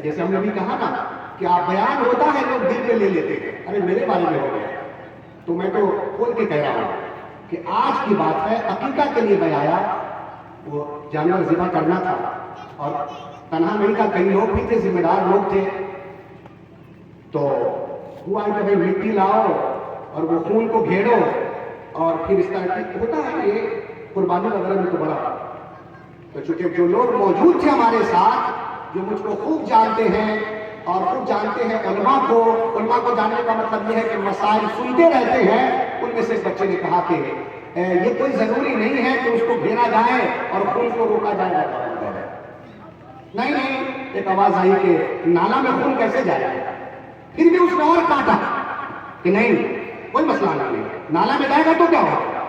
جیسے ہم نے بھی کہا نا کہ آپ بیان ہوتا ہے لوگ دل پہ لے لیتے ہیں، ارے میرے بارے میں ہو گیا، تو میں تو کھول کے کہہ رہا ہوں کہ آج کی بات ہے، عقیقہ کے لیے میں آیا، وہ جانور ذبح کرنا تھا، اور تنہا نہیں تھا، کئی لوگ بھی تھے، ذمہ دار لوگ تھے، تو ہوا کہ بھائی مٹی لاؤ اور وہ خون کو گھیڑو، اور پھر اس طرح کی ہوتا ہے یہ قربانی وغیرہ میں تو بڑا، تو چونکہ جو لوگ موجود تھے ہمارے ساتھ، جو مجھ کو خوب جانتے ہیں اور خوب جانتے ہیں علماء کو جاننے کا مطلب یہ ہے کہ مسائل سنتے رہتے ہیں، ان میں سے ایک بچے نے کہا کہ یہ کوئی ضروری نہیں ہے کہ اس کو گھیرا جائے اور خون کو روکا جائے، نہیں، ایک آواز آئی کہ نالا میں خون کیسے جائے گا، پھر بھی اس نے اور کاٹا کہ نہیں کوئی مسئلہ نہیں ہے، نالا میں جائے گا تو کیا ہوگا،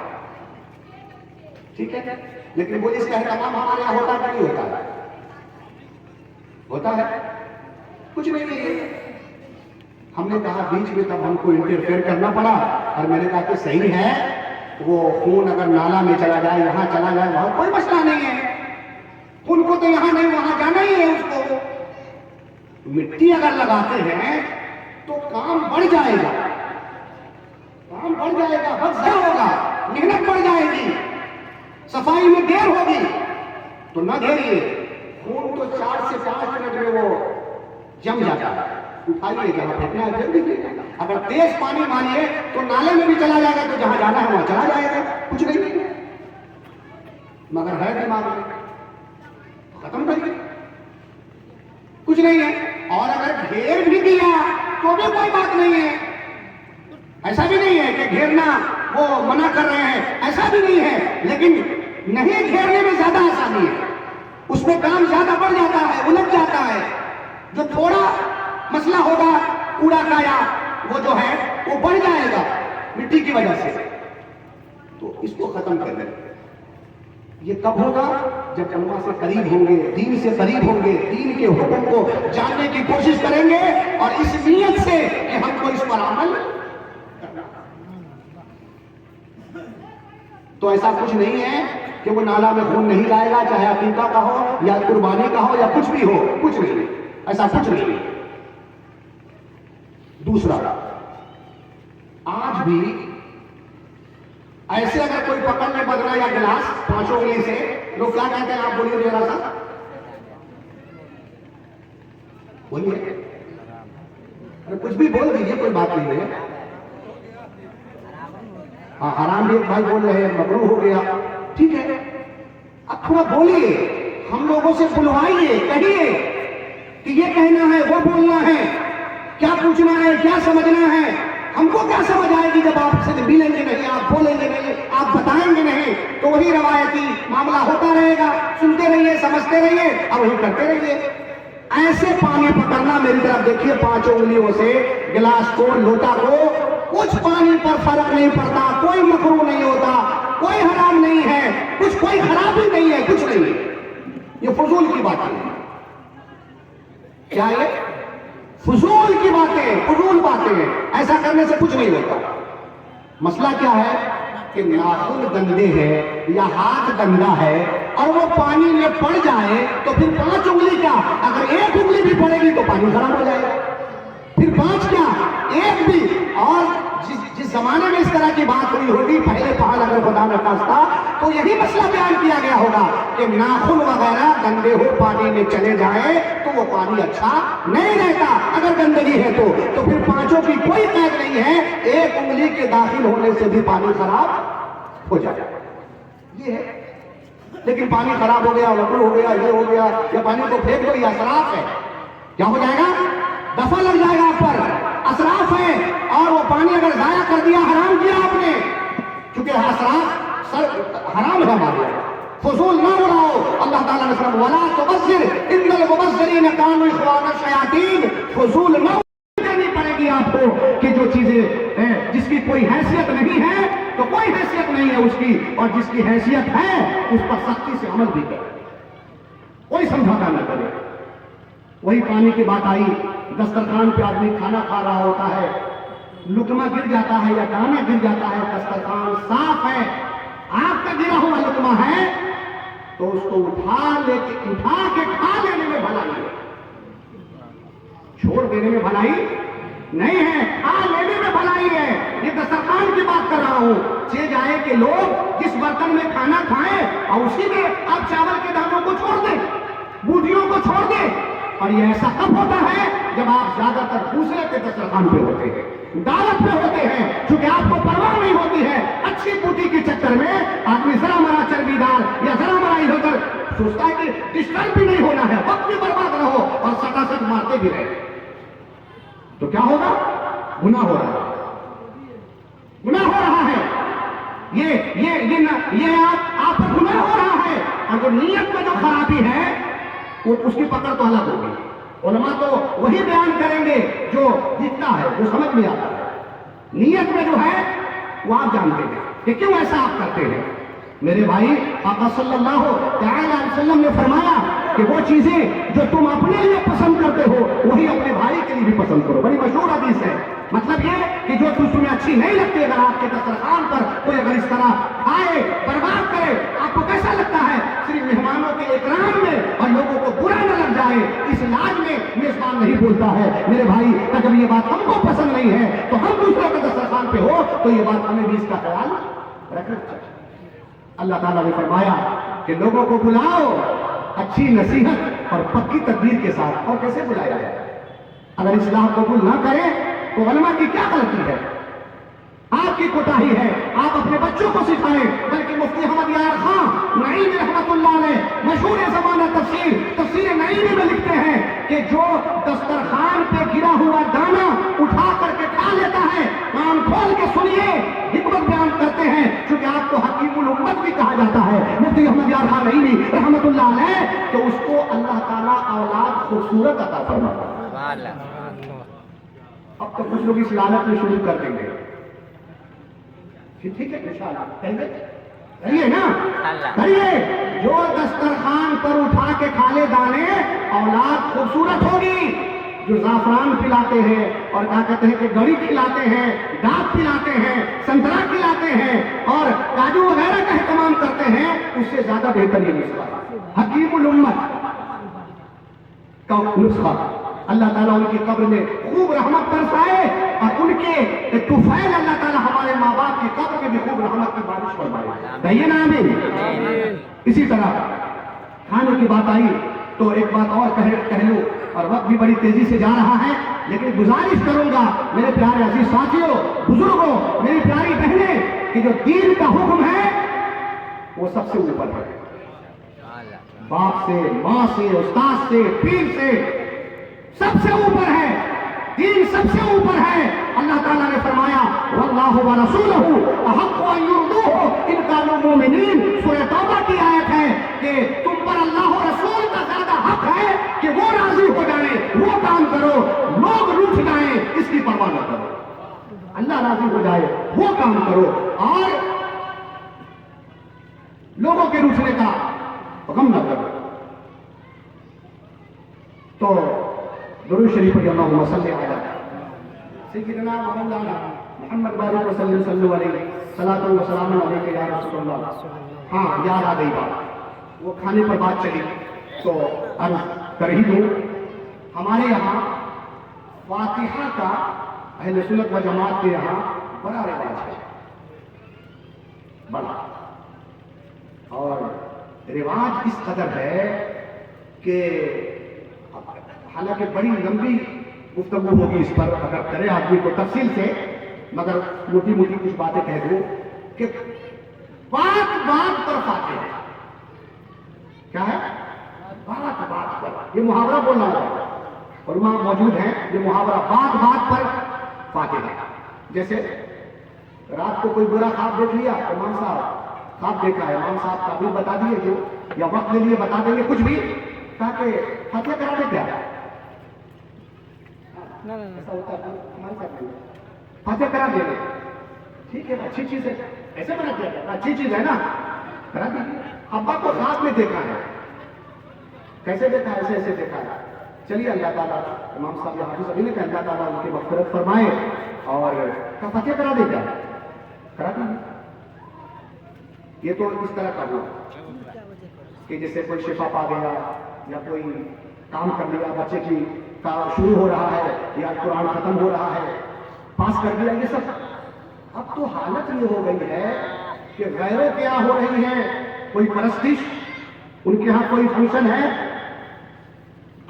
ٹھیک ہے، لیکن وہ اس کا اہتمام ہمارے یہاں ہوتا کہ نہیں ہوتا ہے، کچھ نہیں ہے۔ ہم نے کہا بیچ میں تب ہم کو انٹرفیئر کرنا پڑا، اور میں نے کہا کہ صحیح ہے، وہ خون اگر نالا میں چلا جائے، یہاں چلا جائے، وہاں کوئی مسئلہ نہیں ہے، خون کو تو یہاں نہیں وہاں جانا ہی ہے، اس کو مٹی اگر لگاتے ہیں تو کام بڑھ جائے گا، وقت ضائع ہوگا، محنت بڑھ جائے گی، صفائی میں دیر ہوگی، تو نہ گھیریے، خون تو 4 سے 5 منٹ میں وہ جم جاتا ہے، اٹھائیے جہاں پھینکنا ہے پھینک دیجیے، اگر تیز پانی ماریے تو نالے میں بھی چلا جائے گا، تو جہاں جانا ہے وہاں چلا جائے گا، کچھ نہیں، مگر ہے دماغ میں، ختم کریے، کچھ نہیں ہے، اور اگر گھیر بھی دیا تو بھی کوئی بات نہیں ہے، ایسا بھی نہیں ہے کہ گھیرنا وہ منع کر رہے ہیں، ایسا بھی نہیں ہے، لیکن نہیں گھیرنے میں زیادہ آسانی ہے، اس میں کام زیادہ بڑھ جاتا ہے، الجھ جاتا ہے، جو تھوڑا مسئلہ ہوگا کوڑا کایا وہ جو ہے وہ بڑھ جائے گا مٹی کی وجہ سے، تو اس کو ختم کر دیں۔ یہ کب ہوگا؟ جب علماء سے قریب ہوں گے، دین سے قریب ہوں گے، دین کے حکم کو جاننے کی کوشش کریں گے، اور اس نیت سے کہ ہم کو اس پر عمل کرنا، تو ایسا کچھ نہیں ہے کہ وہ نالا میں خون نہیں جائے گا، چاہے عقیقہ کا ہو یا قربانی کا ہو یا کچھ بھی ہو، کچھ نہیں، ایسا کچھ نہیں۔ دوسرا، آج بھی ایسے اگر کوئی پکڑ میں بدلا یا گلاس 5 انگلی سے، لوگ کیا کہتے ہیں؟ آپ بولیے ذرا سا، بولیے، ارے کچھ بھی بول دیجیے، کوئی بات نہیں ہے، ہاں حرام بھی ایک بھائی بول رہے ہیں، مکروہ ہو گیا، ٹھیک ہے، اب تھوڑا بولیے، ہم لوگوں سے بلوائیے، کہیے کہ یہ کہنا ہے، وہ بولنا ہے، کیا پوچھنا ہے، کیا سمجھنا ہے، ہم کو کیا سمجھ آئے گی جب آپ سے ملیں گے نہیں، آپ بولیں گے نہیں، آپ بتائیں گے نہیں، تو وہی روایتی معاملہ ہوتا رہے گا، سنتے رہیے، سمجھتے رہیے، اور وہی کرتے رہیے۔ ایسے پانی پکڑنا، میری طرف دیکھیے، 5 انگلیوں سے گلاس کو، لوٹا کو، کچھ پانی پر فرق نہیں پڑتا، کوئی مکروہ نہیں ہوتا، کوئی حرام نہیں ہے، کوئی خرابی نہیں ہے، کچھ نہیں ہے، یہ فضول کی باتیں ہیں، کیا ہے؟ فضول کی باتیں، فضول باتیں ہیں، ایسا کرنے سے کچھ نہیں ہوتا۔ مسئلہ کیا ہے کہ ناخن گندے ہیں یا ہاتھ گندا ہے اور وہ پانی میں پڑ جائے تو پھر 5 انگلی کیا، اگر 1 انگلی بھی پڑے گی تو پانی خراب ہو جائے گا، پھر 5 کیا، 1 بھی۔ اور جس زمانے میں اس طرح کی بات ہوئی ہوگی، پہلے پہل اگر خدا نہ خواستہ، تو یہی مسئلہ بیان کیا گیا ہوگا کہ ناخن وغیرہ گندے ہو پانی میں چلے جائیں تو وہ پانی اچھا نہیں رہتا، اگر گندگی ہے تو پھر 5 کی کوئی قید نہیں ہے، 1 انگلی کے داخل ہونے سے بھی پانی خراب ہو جائے گا، یہ ہے۔ لیکن پانی خراب ہو گیا، لکڑ ہو گیا، یہ ہو گیا، یا پانی کو پھینک دو، یہ اسراف ہے، کیا ہو جائے گا؟ دفع لگ جائے گا آپ پر، اسراف ہے، اور وہ پانی اگر ضائع کر دیا، حرام کیا آپ نے، کیونکہ اسراف حرام ہے ہمارے یہاں، فضول نہ اڑاؤ۔ اللہ تعالیٰ نے فرمایا وَلَا تُبَذِّرْ إِنَّ الْمُبَذِّرِينَ كَانُوا إِخْوَانَ الشَّيَاطِينَ، فضول نہ دینی پڑے گی آپ کو کہ جو چیزیں جس کی کوئی حیثیت نہیں ہے تو کوئی حیثیت نہیں ہے اس کی، اور جس کی حیثیت ہے اس پر سختی سے عمل بھی کرے، کوئی سمجھوتا نہ کرے۔ وہی پانی کی بات آئی، دسترخوان پہ آدمی کھانا کھا رہا ہوتا ہے، لقمہ گر جاتا ہے یا دانا گر جاتا ہے، دسترخوان صاف ہے، آپ کا گرا ہوا لقمہ ہے تو اس کو اٹھا کے کھا لینے میں بھلا نہیں ہے، देने में भलाई नहीं है, लेने में भलाई है। ये दस्तरखान की बात कर रहा हूं। चीज आए कि लोग जिस बर्तन में खाना खाएं और उसी में आप चावल के दानों को छोड़ दें, बूटियों को छोड़ दें। और ये ऐसा कब होता है जब आप ज्यादातर दूसरे के दस्तरखान पे होते हैं, दावत पे होते हैं, क्योंकि आपको परवाह नहीं होती है। अच्छी बूटी के चक्कर में आदमी जरा मरा चर्बीदार या जरा मरा इधर उधर सोचता है कि डिस्टर्ब भी नहीं होना है, वक्त भी बर्बाद ना हो, और सटासट मारते भी रहे, तो क्या होगा? गुनाह हो रहा है, गुनाह हो रहा है। ये आप पर गुनाह हो रहा है। और जो नीयत में जो खराबी है वो उसकी पकड़ तो अलग होगी। उलमा तो वही बयान करेंगे जो दिखता है, जो समझ में आता है। नीयत में जो है वो आप जानते हैं कि क्यों ऐसा आप करते हैं। मेरे भाई, आका सल्लल्लाहु अलैहि वसल्लम ने फरमाया कि वो चीजें जो तुम अपने लिए पसंद करते हो वही अपने भाई के लिए भी पसंद करो। बड़ी मशहूर हदीस है। मतलब ये कि जो चीज तुम्हें अच्छी नहीं लगती, अगर आपके दस्तरखान पर कोई अगर इस तरह खाए, बर्बाद करे, आपको कैसा लगता है? सिर्फ मेहमानों के इकराम में और लोगों को बुरा न लग जाए, इस लाज में मेजबान नहीं बोलता है। मेरे भाई, अगर ये बात हमको पसंद नहीं है तो हम दूसरों के दस्तरखान पे हो तो ये बात हमें भी इसका ख्याल रखना चाहिए। अल्लाह ताला ने फरमाया कि लोगों को बुलाओ अच्छी नसीहत और पक्की तदबीर के साथ। और कैसे बुलाया जाए? अगर इस्लाह कबूल ना करें तो उलमा की क्या गलती है? आपकी कोताही है। आप अपने बच्चों को सिखाएं। बल्कि मुफ्ती अहमद यार खान नईमी रहमतुल्लाह अलैह मशहूर ज़माना तफसीर नईमी में लिखते हैं कि जो दस्तरखान पे गिरा हुआ दाना उठा करके खा लेता है, कान खोल के सुनिए, हिकमत बयान करते हैं, क्योंकि आपको हकीमुल उम्मत भी कहा जाता है, मुफ्ती अहमद यार खान नईमी रहमतुल्लाह अलैह, तो उसको अल्लाह ताला औलाद खूबसूरत अता फरमाता है। अब तो कुछ लोग इस लालच में शुरू कर देंगे। ठीक है, इंशाअल्लाह करिए ना, करिए। जो दस्तरखान पर उठा के खा ले दाने, औलाद खूबसूरत होगी। जो जाफरान खिलाते हैं और क्या कहते हैं कि गड़ी खिलाते हैं, दाब खिलाते हैं, संतरा खिलाते हैं और काजू वगैरह का इस्तेमाल करते हैं, उससे ज्यादा बेहतर ये नुस्खा हकीमुल उम्मत का नुस्खा। अल्लाह ताला उनकी कब्र में खूब रहमत बरसाए और उनके तुफैल अल्लाह ताला हमारे माँ बाप की कब्र में भी खूब रहमत की बारिश फरमाए। कहिए ना आमीन। इसी तरह खाने की बात आई तो एक बात और कह लूं, और वक्त भी बड़ी तेजी से जा रहा है, लेकिन गुजारिश करूंगा मेरे प्यारे अजीज साथियों, बुजुर्गों, मेरी प्यारी बहनें, कि जो दीन का हुक्म है वो सबसे ऊपर है। बाप से, माँ से, उस्ताद से, पीर से, सबसे ऊपर है। दीन सबसे ऊपर है। अल्लाह ताला ने फरमाया वल्लाहु व रसूलुहु अहक्कु अन युर्दूहु इन कानू मुमिनीन। सूरह तौबा की आयत है कि तुम पर अल्लाह और रसूल का ज्यादा हक है कि वो राजी हो जाए, वो काम करो, लोग रूठ जाएं इसकी परवाह न करो। अल्लाह राजी हो जाए वो काम करो और लोगों के रूठने का गम न करो। तो दुरूद शरीफ पढ़िए, अल्लाहुम्मा सल्ली अला सय्यिदिना व मौलाना मुहम्मद बारिक व सल्लल्लाहु अलैहि सलातु व सलामु अलैका या रसूलल्लाह। हाँ, याद आ गई बात, वो खाने पर बात चली तो अर्ज कर ही दूं। हमारे यहाँ फातिहा का अहले सुन्नत व जमात के यहाँ बड़ा रिवाज है, बड़ा। और रिवाज इस कदर है कि हालांकि बड़ी लंबी गुफ्तगू होगी इस पर अगर करे आदमी को तफसील से, मगर मोटी मोटी कुछ बातें कह दूं कि बात बात पर फातिहा। क्या है? बात बात पर। ये मुहावरा बोलना होगा और वहां मौजूद है ये मुहावरा, बात बात पर फातिहा। जैसे रात को कोई बुरा ख्वाब देख लिया, इमाम साहब ख्वाब देखा है, इमाम साहब ताबीर बता दिए जो, या वक्त ले लिए बता देंगे कुछ भी, ताकि फातिहा करा दे। क्या ऐसा होता है हमारे साथ में, फातिहा करा देंगे, ठीक है, अच्छी चीज है, ऐसे बना दिया, अच्छी चीज है ना, करा दीजिए। अब्बा को ख्वाब में देखा है, कैसे देखा है? ऐसे ऐसे देखा है। चलिए अल्लाह ताला, इमाम साहब या हाफिज अभी ने कहा अल्लाह ताला उनकी मग़फ़िरत फरमाए और क्या फातिहा करा देगा, करा दीजिए। ये तो इस तरह का हुआ कि जैसे कोई शिफा पा गया या कोई काम कर लिया, बच्चे की का शुरू हो रहा है या कुरान खत्म हो रहा है, पास कर दिया ये सब। अब तो हालत ये हो गई है कि गैरों के यहाँ हो रही है कोई परस्तिश, उनके यहाँ कोई फंक्शन है,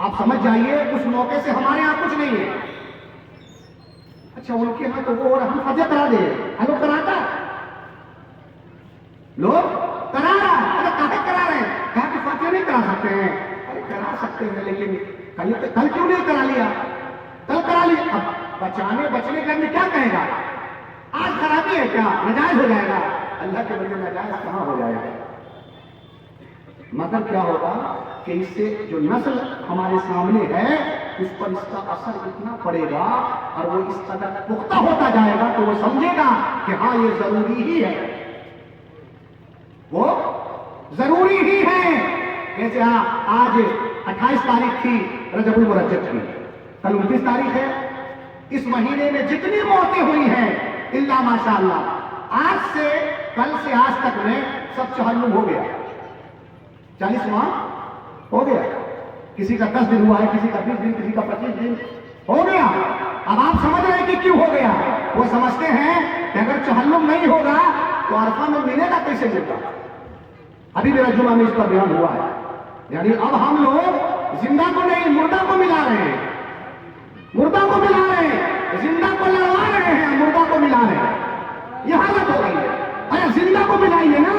आप समझ जाइए उस मौके से हमारे यहाँ कुछ नहीं है। अच्छा उनके यहाँ तो वो, और हम फतेह करा दे, लोग कराता, लोग करा रहा, अरे काहे करा रहे हैं, कहा कि फतेह नहीं करा सकते हैं। अरे करा सकते हैं लेकिन कल क्यों नहीं करा लिया, कल करा लिया। अब बचने के लिए क्या कहेगा, आज खराबी है क्या, नाजायज हो जाएगा। अल्लाह के बंदे नाजायज कहां हो जाएगा। मतलब क्या होगा कि इससे जो नस्ल हमारे सामने है उस पर इसका असर इतना पड़ेगा और वो इस कदर पुख्ता होता जाएगा तो वो समझेगा कि हाँ ये जरूरी ही है, वो जरूरी ही है। जैसे आज 28 तारीख थी रजबुल मुरज्जब की, कल 29 तारीख है। इस महीने में जितनी मौतें हुई हैं इल्ला माशाअल्लाह, आज से कल से आज तक में सब चहल्लुम हो गया, 40वां हो गया। किसी का 10 दिन हुआ है, किसी का 20 दिन, किसी का 25 दिन हो गया। अब आप समझ रहे हैं कि क्यों हो गया। वो समझते हैं कि अगर चहल्लुम नहीं होगा तो अरफा में मिलेगा कैसे मिलता। अभी मेरा जुमा में इस पर बयान हुआ है, यानी अब हम लोग जिंदा को नहीं मुर्दा को मिला रहे हैं, मुर्दा को मिला रहे हैं, जिंदा को लड़वा रहे हैं, मुर्दा को मिला रहे हैं। यह हालत हो गई है। अरे जिंदा को मिलाइए ना,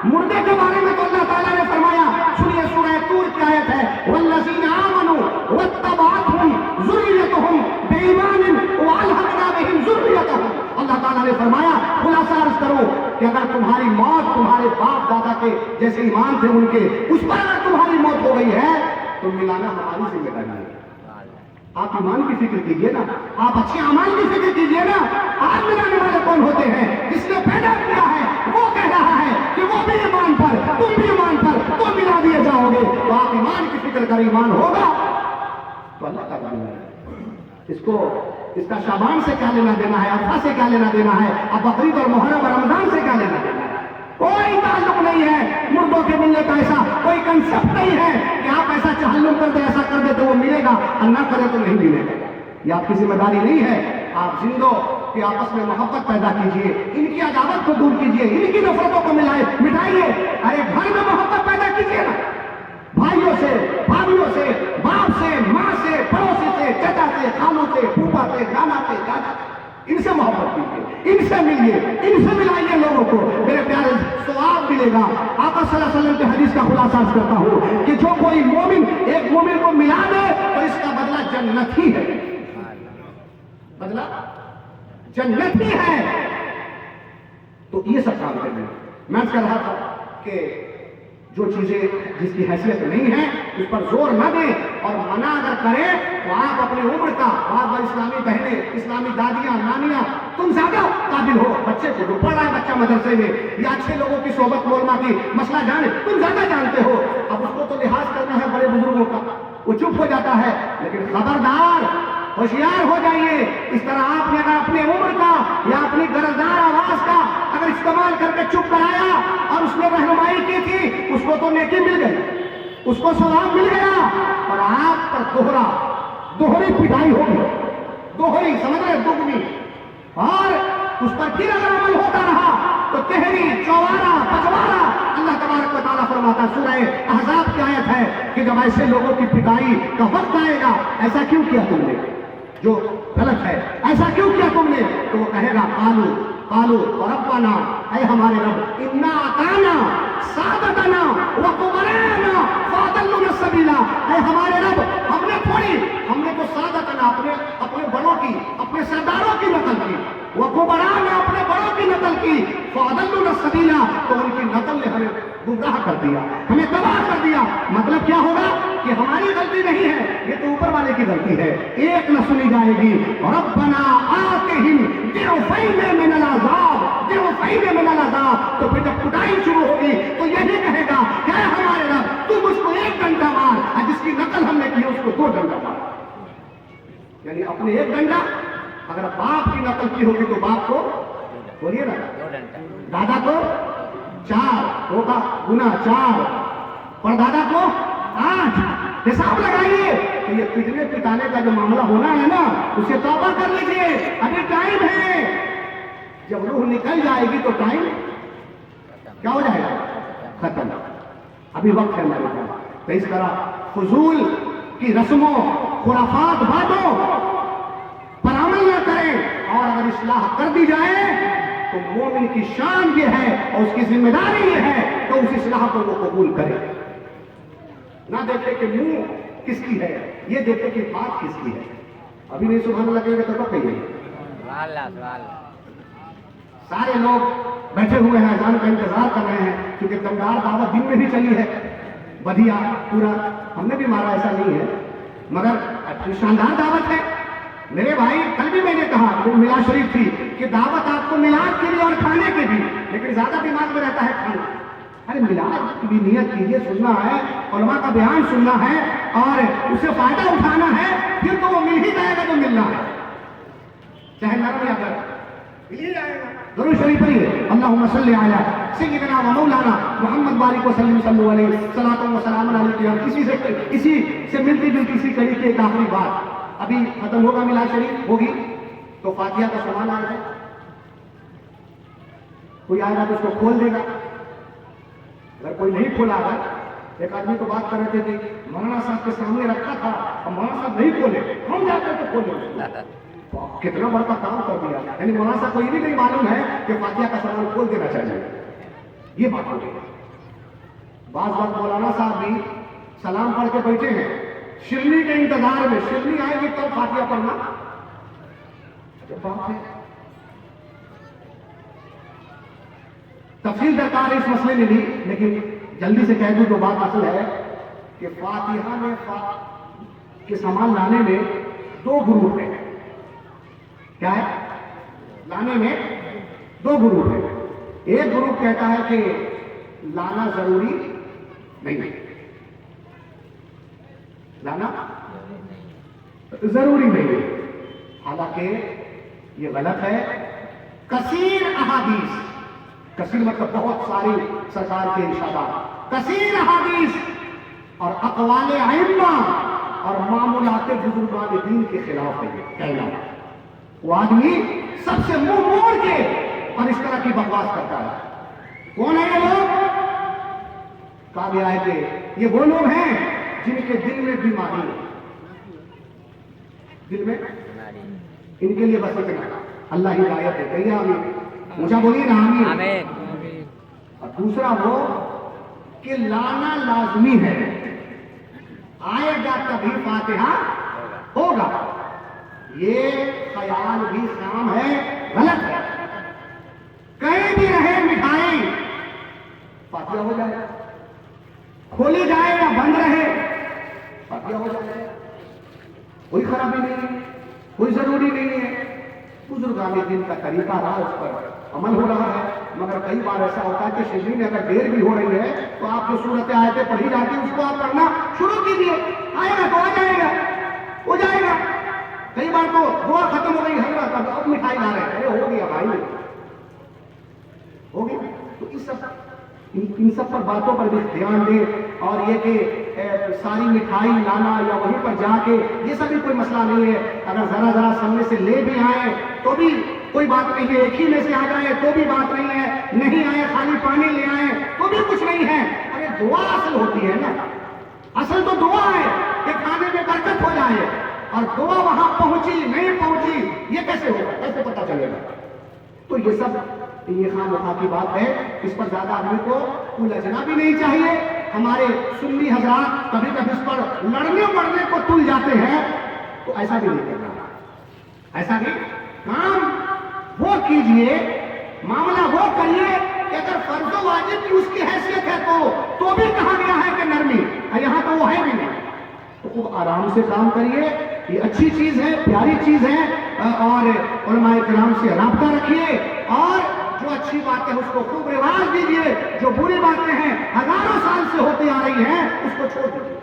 मुर्दे के बारे में तो अल्लाह ताला ने फरमाया, सुनिए सूरह तूर की आयत है, वल्लज़ीना आमनू वत्तबअतहुम ज़ुर्रिय्यतुहुम बिईमानिन वअल्हक़ना बिहिम ज़ुर्रिय्यतहुम। अल्लाह ताला ने फरमाया, खुलासा अर्ज करो कि अगर तुम्हारी मौत तुम्हारे बाप दादा के जैसे ईमान थे उनके, उस पर अगर तुम्हारी मौत हो गई है तो मिलाना हमारी जिम्मेदारी है। आप ईमान की फिक्र कीजिए ना, आप अच्छे अमाल की फिक्र कीजिए ना। आप मिलाने वाले कौन होते हैं, जिसने पैदा किया है वो कह रहा है कि वो भी ईमान पर, तुम भी ईमान पर, तो मिला दिए जाओगे। तो आप ईमान की फिक्र कर, ईमान होगा तो अल्लाह का काम है। इसको इसका शाबान से क्या लेना देना है, अरफा से क्या लेना देना है, अब बकरीद और मुहर्रम और रमजान से क्या लेना देना है। कोई ताल्लुक नहीं है मुर्दों के मिलने का, ऐसा कोई कंसेप्ट नहीं है कि आप ऐसा चहल्लुम कर दे, ऐसा कर दे तो वो मिलेगा और ना करे तो नहीं मिलेगा। ये आपकी जिम्मेदारी नहीं है। आप जिंदों के आपस में मोहब्बत पैदा कीजिए, इनकी अदावत को दूर कीजिए, इनकी नफरतों को मिटाइए। अरे घर में मोहब्बत पैदा कीजिए ना, भाइयों से, भाभियों से, बाप से, माँ से, पड़ोसी से, चाचा से, खानों से, फूफा से, नाना से, दादा से, इनसे मोहब्बत कीजिए, इनसे मिलिए, इनसे मिलाइए लोगों को, मेरे प्यारे सवाब मिलेगा। आका सल्लल्लाहु अलैहि वसल्लम के हदीस का खुलासा करता हूँ कि जो कोई मोमिन एक मोमिन को मिला दे तो इसका बदला जन्नत ही है, बदला जन्नत ही है। तो ये सब काम करने मैं कह रहा था कि जो चीजें जिसकी हैसियत नहीं है उस पर जोर न दें, और मना अगर करें तो आप अपनी उम्र का, बार इस्लामी बहनें, इस्लामी दादियां, नानियां, तुम ज्यादा काबिल हो, बच्चे को जो पढ़ रहा है बच्चा मदरसे में या अच्छे लोगों की सोबत मोलमा की मसला जाने, तुम ज्यादा जानते हो। अब उसको तो लिहाज करना है बड़े बुजुर्गों का, वो चुप हो जाता है। लेकिन खबरदार, होशियार हो जाइए। इस तरह आपने अगर अपनी उम्र का या अपनी गरजदार आवाज का अगर इस्तेमाल करके चुप कराया और उसने रहनुमाई की थी, उसको तो नेकी मिल गई, उसको सवाब मिल गया, और आप पर दोहरी पिटाई होगी, दोहरी समझ रहे, दुगनी। और उस पर फिर अगर अमल होता रहा तो तेहरी, चौवारा, पचवारा। अल्लाह तबारक व तआला फरमाता, सूरह अहज़ाब की आयत है कि जब ऐसे लोगों की पिटाई का वक्त आएगा, ऐसा क्यों किया तुमने, जो गलत है, ऐसा क्यों किया तुमने, तो वो कहेगा कालू कालू रब्बना, ऐ हमारे रब, इन्ना अताना सादतना व कुबराना फादल्लुना सबीला, ऐ हमारे रब, हमने तो सादतना अपने बड़ों की, अपने सरदारों की नकल की, वो कुबराना अपने बड़ों की नकल की, फादल्लुना सबीला, तो उनकी नकल ने हमें गुमराह कर दिया, हमें तबाह कर दिया। मतलब क्या होगा कि हमारी गलती नहीं है, ये तो ऊपर वाले की गलती है। एक न सुनी जाएगी, रब्बना आतिहिम दिअफ़ैन मिनल अज़ाब, दिअफ़ैन मिनल अज़ाब। तो फिर जब कुटाई शुरू होगी तो यही कहेगा क्या हमारे रब, तू मुझको 1 डंडा मार, और जिसकी नकल हमने की उसको 2 डंडा मार। यानी अपने 1 डंडा, अगर बाप की नकल की होगी तो बाप को बोलिए ना 2 डंडा, दादा को 4 होगा गुना 4, परदादा को 8, حساب لگائیے کہ یہ پٹنے پٹانے کا جو معاملہ ہونا ہے نا اسے توبہ کر لیجیے، ابھی ٹائم ہے. جب روح نکل جائے گی تو ٹائم کیا ہو جائے گا؟ ختم. ابھی وقت ہے ہمارے پاس. تو اس طرح فضول کی رسموں خرافات باتوں پر عمل نہ کریں، اور اگر اصلاح کر دی جائے تو مومن کی شان یہ ہے اور اس کی ذمہ داری یہ ہے کہ اس اصلاح کو وہ قبول کرے. نہ دیکھے کہ منہ کس کی ہے، یہ دیکھے کہ بات کس کی ہے. ابھی نہیں سبحان اللہ کہے گا تو کہیے. سارے لوگ بیٹھے ہوئے ہیں، اذان کا انتظار کر رہے ہیں، کیونکہ دمدار دعوت دن میں بھی چلی ہے، بدیا پورا ہم نے بھی مارا، ایسا نہیں ہے، مگر شاندار دعوت ہے. میرے بھائی کل بھی میں نے کہا وہ میلاد شریف تھی کہ دعوت آپ کو میلاد کے لیے اور کھانے کے بھی، لیکن زیادہ دماغ میں رہتا ہے کھانا. ارے میلاد کی بھی نیت کیجیے، سننا ہے، علماء کا بیان سننا ہے اور اس سے فائدہ اٹھانا ہے، پھر تو وہ مل ہی جائے گا جو ملنا ہے، چاہے نرم یا گرم مل ہی جائے گا. درود شریف پڑھیے. اللہم صلی علی سیدنا و مولانا محمد بارک وسلم صلو علیہ صلاۃ و سلام علیہ. اسی سے ملتی جلتی اسی کڑی کی ایک آخری بات. ابھی ختم ہوگا میلاد شریف ہوگی تو فاتحہ کا سامان آئے گا، کوئی آئے گا تو اس کو کھول دے گا. اگر کوئی نہیں کھولا گا، ایک آدمی تو بات کر رہے تھے مولانا صاحب کے سامنے رکھا تھا اور مولانا صاحب نہیں کھولے، ہم جاتے تو کھولے. کتنا بڑا کام کر دیا. یعنی مولانا صاحب کو یہ بھی نہیں معلوم ہے کہ فاتحہ کا سامان کھول دینا چاہیے. یہ بات ہو گئی. بعض وقت مولانا صاحب بھی سلام پڑھ کے بیٹھے ہیں شرنی کے انتظار میں، شرنی آئے گی تب فاتحہ پڑھنا. بات ہے تفصیل درکار ہے اس مسئلے میں بھی، لیکن جلدی سے کہہ دوں تو بات اصل ہے کہ فاتحہ میں کے سامان لانے میں دو گروپ ہیں. کیا ہے؟ لانے میں دو گروپ ہیں. ایک گروپ کہتا ہے کہ لانا ضروری نہیں، لانا ضروری نہیں، حالانکہ یہ غلط ہے. کثیر احادیث، کثیر مطلب بہت ساری سرکار کے ارشادات، کثیر احادیث اور اقوال ائمہ اور معمولات بزرگان دین کے خلاف ہے یہ کہنا. وہ آدمی سب سے منہ موڑ کے اور اس طرح کی بکواس کرتا ہے. کون ہے یہ لوگ؟ کہا گیا ہے کہ یہ وہ لوگ ہیں جن کے دل میں بیماری ہے، دل میں ان کے لیے بس اتنا. اللہ ہدایت ہے، کہیے آمین. اونچا بولیے نا آمین. اور دوسرا وہ کہ لانا لازمی ہے، آئے گا تبھی فاتحہ ہوگا. یہ خیال بھی خام ہے، غلط ہے. کہیں بھی رہے مٹھائی فاتحہ ہو جائے، کھولی جائے یا بند رہے فاتحہ ہو جائے، کوئی خرابی نہیں ہے، کوئی ضروری نہیں ہے. بزرگان دین کا طریقہ رہا، اس پر عمل ہو رہا ہے. مگر کئی بار ایسا ہوتا ہے کہ شجری میں اگر دیر بھی ہو رہی ہے تو آپ جو صورت آیتیں پڑھی جاتی ہیں اس کو آپ پڑھنا شروع کیجیے، آئے گا تو آ جائے گا، ہو جائے گا. کئی بار تو دعا ختم ہو گئی حضرت اب مٹھائی لا رہے ہیں، ارے ہو گیا بھائی، ہو گیا. تو ان سب پر باتوں پر بھی دھیان دیں. اور یہ کہ ساری مٹھائی لانا یا وہیں پر جا کے یہ سب بھی کوئی مسئلہ نہیں ہے. اگر ذرا سامنے سے لے بھی آئے تو بھی کوئی بات نہیں ہے، ایک ہی میں سے آ جائے تو بھی بات نہیں ہے، نہیں آئے خالی پانی لے آئے تو بھی کچھ نہیں ہے. ارے دعا اصل ہوتی ہے نا، اصل تو دعا ہے کہ کھانے میں برکت ہو جائے. اور دعا وہاں پہنچی نہیں پہنچی یہ کیسے ہوگا، کیسے پتا چلے گا؟ تو یہ سب یہ خام وہاں کی بات ہے، اس پر زیادہ آدمی کو الجھنا بھی نہیں چاہیے. ہمارے سنی حضرات کبھی کبھی اس پر لڑنے مرنے کو تل جاتے ہیں، تو ایسا بھی نہیں کرنا. ایسا نہیں، کام وہ کیجئے، معاملہ وہ کریے کہ اگر فرض و واجب کی اس کی حیثیت ہے تو بھی کہا گیا ہے کہ نرمی، یہاں تو وہ ہے بھی نہیں. تو خوب آرام سے کام کریے، یہ اچھی چیز ہے، پیاری چیز ہے. اور علماء کرام سے رابطہ رکھیے اور جو اچھی بات ہے اس کو خوب رواج دیجیے، جو بری باتیں ہیں ہزاروں سال سے ہوتی آ رہی ہیں اس کو چھوڑ دیجیے،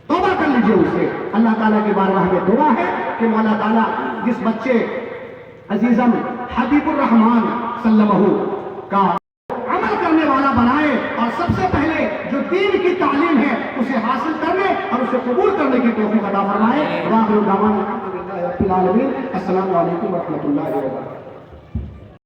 توبہ کر لیجیے اس سے. اللہ تعالیٰ کی بارگاہ میں دعا ہے کہ مولا تعالیٰ جس بچے عزیزم حبیب الرحمان سلمہ کا عمل کرنے والا بنائے، اور سب سے پہلے جو دین کی تعلیم ہے اسے حاصل کرنے اور اسے قبول کرنے کی توفیق عطا فرمائے۔ وآخر دعوانا الحمدللہ رب العالمین۔ السلام علیکم ورحمۃ اللہ وبرکاتہ۔